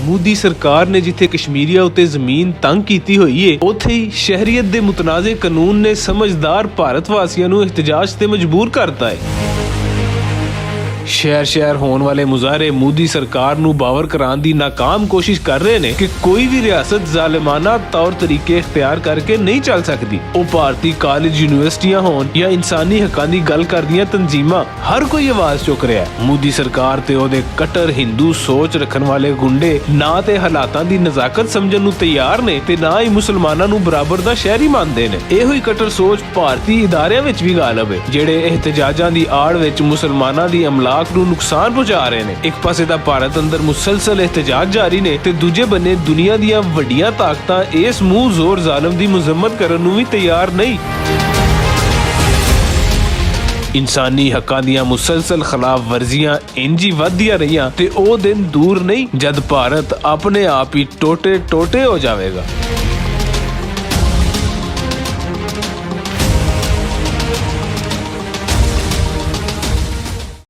ਮੋਦੀ ਸਰਕਾਰ ਨੇ ਜਿੱਥੇ ਕਸ਼ਮੀਰੀਆਂ ਉੱਤੇ ਜ਼ਮੀਨ ਤੰਗ ਕੀਤੀ ਹੋਈ ਏ, ਉੱਥੇ ਹੀ ਸ਼ਹਿਰੀਅਤ ਦੇ ਮੁਤਨਾਜ਼ੇ ਕਾਨੂੰਨ ਨੇ ਸਮਝਦਾਰ ਭਾਰਤ ਵਾਸੀਆਂ ਨੂੰ ਇhtਜਾਜ ਤੇ ਮਜਬੂਰ ਕਰਤਾ ਹੈ। ਸ਼ਹਿਰ ਹੋਣ ਵਾਲੇ ਮੁਜ਼ਾਹਰੇ ਮੋਦੀ ਸਰਕਾਰ ਨੂੰ ਬਾਵਰ ਕਰਾਉਣ ਦੀ ਨਾਕਾਮ ਕੋਸ਼ਿਸ਼ ਕਰ ਰਹੇ ਨੇ ਕਿ ਕੋਈ ਵੀ ਰਿਆਸਤ ਜ਼ਾਲਿਮਾਨਾ ਤੌਰ ਤਰੀਕੇ ਇਖਤਿਆਰ ਕਰਕੇ ਨਹੀਂ ਚੱਲ ਸਕਦੀ। ਉਹ ਭਾਰਤੀ ਕਾਲਜ, ਯੂਨੀਵਰਸਿਟੀਆਂ ਹੋਣ ਜਾਂ ਇਨਸਾਨੀ ਹੱਕਾਂ ਦੀ ਗੱਲ ਕਰਦੀਆਂ ਤਨਜ਼ੀਮਾਂ, ਹਰ ਕੋਈ ਆਵਾਜ਼ ਚੁੱਕ ਰਿਹਾ ਹੈ। ਮੋਦੀ ਸਰਕਾਰ ਤੇ ਉਹਦੇ ਕੱਟਰ ਹਿੰਦੂ ਸੋਚ ਰੱਖਣ ਵਾਲੇ ਗੁੰਡੇ ਨਾ ਤੇ ਹਾਲਾਤਾਂ ਦੀ ਨਜ਼ਾਕਤ ਸਮਝਣ ਨੂੰ ਤਿਆਰ ਨੇ ਤੇ ਨਾ ਹੀ ਮੁਸਲਮਾਨਾਂ ਨੂੰ ਬਰਾਬਰ ਦਾ ਸ਼ਹਿਰੀ ਮੰਨਦੇ ਨੇ। ਇਹੋ ਹੀ ਕੱਟਰ ਸੋਚ ਭਾਰਤੀ ਇਦਾਰਿਆਂ ਵਿੱਚ ਵੀ ਗਾਲਬ ਹੈ, ਜਿਹੜੇ ਇhtਜਾਜਾਂ ਦੀ ਆੜ ਵਿੱਚ ਮੁਸਲਮਾਨਾਂ ਦੀ ਅਮਲਾਕ ਨੂੰ ਨੁਕਸਾਨ ਪਹੁੰਚਾ ਰਹੇ ਨੇ। ਇੱਕ ਪਾਸੇ ਤਾਂ ਭਾਰਤ ਅੰਦਰ ਮੁਸਲਸਲ ਇhtਜਾਜ ਜਾਰੀ ਨੇ ਤੇ ਦੂਜੇ ਬੰਨੇ ਦੁਨੀਆ ਦੀਆਂ ਵੱਡੀਆਂ ਤਾਕਤਾਂ ਇਸ ਮੂੰਹ ਜ਼ੋਰ ਜ਼ਾਲਮ ਦੀ ਮੁਜ਼ੰਮਤ ਕਰਨ ਨੂੰ ਵੀ ਤਿਆਰ ਨਹੀਂ। ਇਨਸਾਨੀ ਹੱਕਾਂ ਦੀਆਂ ਮੁਸਲਸਲ ਖਿਲਾਫ ਵਰਜ਼ੀਆਂ ਇੰਜ ਹੀ ਵੱਧਦੀਆਂ ਰਹੀਆਂ ਤੇ ਉਹ ਦਿਨ ਦੂਰ ਨਹੀਂ ਜਦ ਭਾਰਤ ਆਪਣੇ ਆਪ ਹੀ ਟੋਟੇ ਹੋ ਜਾਵੇਗਾ।